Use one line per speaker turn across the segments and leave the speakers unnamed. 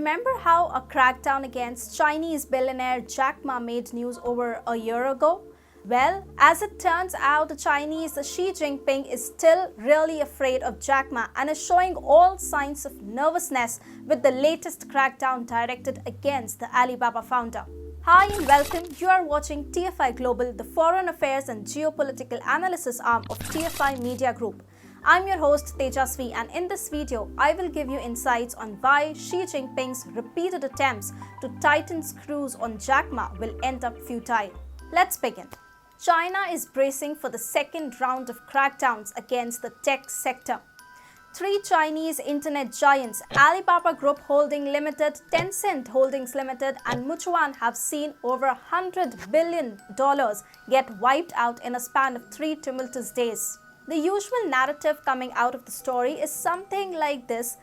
Remember how a crackdown against Chinese billionaire Jack Ma made news over a year ago? Well, as it turns out, the Chinese Xi Jinping is still really afraid of Jack Ma and is showing all signs of nervousness with the latest crackdown directed against the Alibaba founder. Hi and welcome. You are watching TFI Global, the foreign affairs and geopolitical analysis arm of TFI Media Group. I'm your host Tejasvi, and in this video, I will give you insights on why Xi Jinping's repeated attempts to tighten screws on Jack Ma will end up futile. Let's begin. China is bracing for the second round of crackdowns against the tech sector. Three Chinese internet giants, Alibaba Group Holding Limited, Tencent Holdings Limited, and Meituan have seen over $100 billion get wiped out in a span of 3 tumultuous days. The usual narrative coming out of the story is something like this: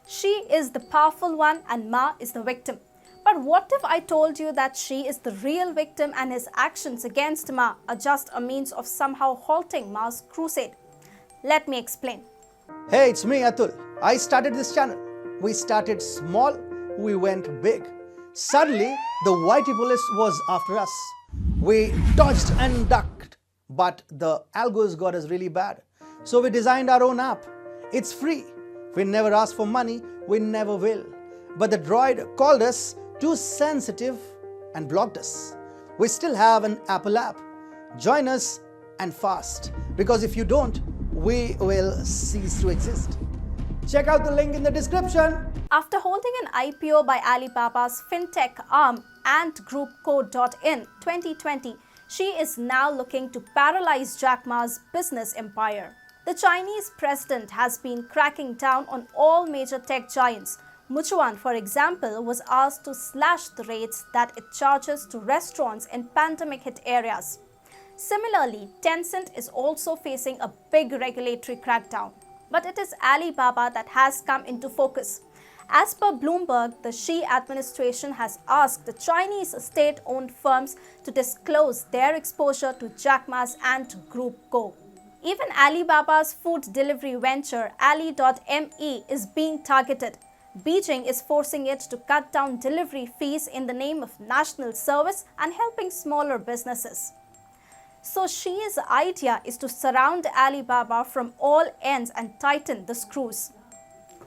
Xi is the powerful one and Ma is the victim. But what if I told you that Xi is the real victim and his actions against Ma are just a means of somehow halting Ma's crusade? Let me explain.
Hey, it's me, Atul. I started this channel. We started small, we went big. Suddenly, the whitey police was after us. We dodged and ducked, but the algos got us really bad. So we designed our own app. It's free. We never asked for money, we never will. But the droid called us too sensitive and blocked us. We still have an Apple app. Join us and fast, because if you don't, we will cease to exist. Check out the link in the description.
After holding an IPO by Alibaba's fintech arm Ant Group Co.in 2020, Xi is now looking to paralyze Jack Ma's business empire. The Chinese president has been cracking down on all major tech giants. Meituan, for example, was asked to slash the rates that it charges to restaurants in pandemic-hit areas. Similarly, Tencent is also facing a big regulatory crackdown. But it is Alibaba that has come into focus. As per Bloomberg, the Xi administration has asked the Chinese state-owned firms to disclose their exposure to Jack Ma's Ant Group Co. Even Alibaba's food delivery venture, Ali.me, is being targeted. Beijing is forcing it to cut down delivery fees in the name of national service and helping smaller businesses. So Xi's idea is to surround Alibaba from all ends and tighten the screws.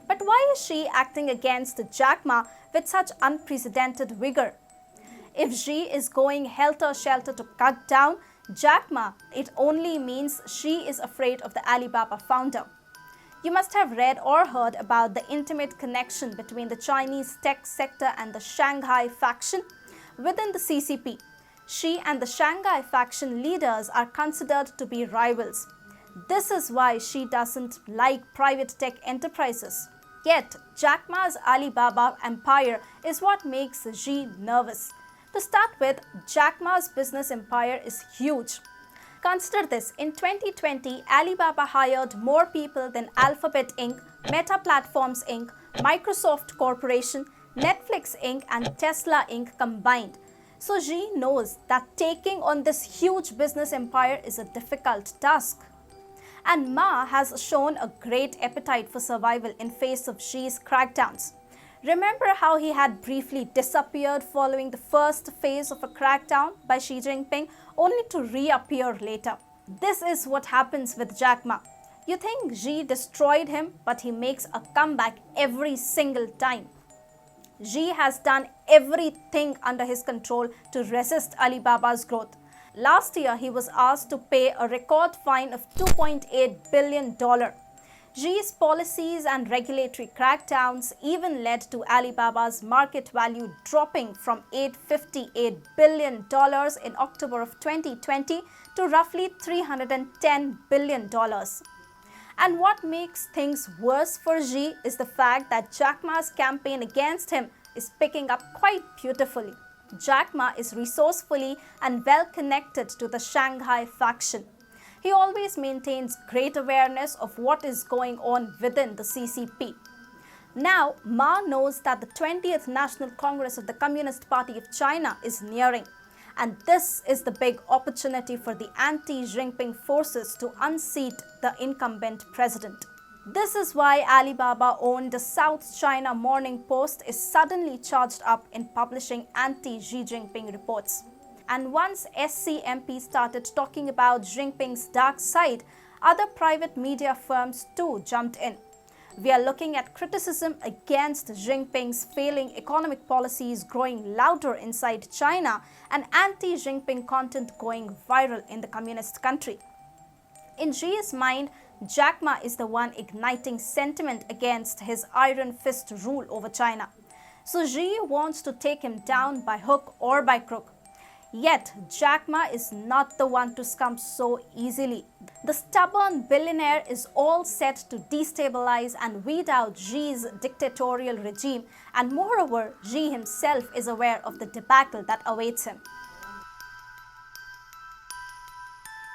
But why is Xi acting against Jack Ma with such unprecedented vigor? If Xi is going helter-skelter to cut down Jack Ma, it only means Xi is afraid of the Alibaba founder. You must have read or heard about the intimate connection between the Chinese tech sector and the Shanghai faction within the CCP. Xi and the Shanghai faction leaders are considered to be rivals. This is why Xi doesn't like private tech enterprises. Yet, Jack Ma's Alibaba empire is what makes Xi nervous. To start with, Jack Ma's business empire is huge. Consider this: in 2020, Alibaba hired more people than Alphabet Inc., Meta Platforms Inc., Microsoft Corporation, Netflix Inc., and Tesla Inc. combined. So Xi knows that taking on this huge business empire is a difficult task. And Ma has shown a great appetite for survival in face of Xi's crackdowns. Remember how he had briefly disappeared following the first phase of a crackdown by Xi Jinping, only to reappear later. This is what happens with Jack Ma. You think Xi destroyed him, but he makes a comeback every single time. Xi has done everything under his control to resist Alibaba's growth. Last year, he was asked to pay a record fine of $2.8 billion. Xi's policies and regulatory crackdowns even led to Alibaba's market value dropping from $858 billion in October of 2020 to roughly $310 billion. And what makes things worse for Xi is the fact that Jack Ma's campaign against him is picking up quite beautifully. Jack Ma is resourcefully and well connected to the Shanghai faction. He always maintains great awareness of what is going on within the CCP. Now, Ma knows that the 20th National Congress of the Communist Party of China is nearing. And this is the big opportunity for the anti-Jinping forces to unseat the incumbent president. This is why Alibaba-owned South China Morning Post is suddenly charged up in publishing anti-Xi Jinping reports. And once SCMP started talking about Jinping's dark side, other private media firms too jumped in. We are looking at criticism against Jinping's failing economic policies growing louder inside China and anti-Jinping content going viral in the communist country. In Xi's mind, Jack Ma is the one igniting sentiment against his iron fist rule over China. So Xi wants to take him down by hook or by crook. Yet, Jack Ma is not the one to scum so easily. The stubborn billionaire is all set to destabilize and weed out Xi's dictatorial regime, and moreover, Xi himself is aware of the debacle that awaits him.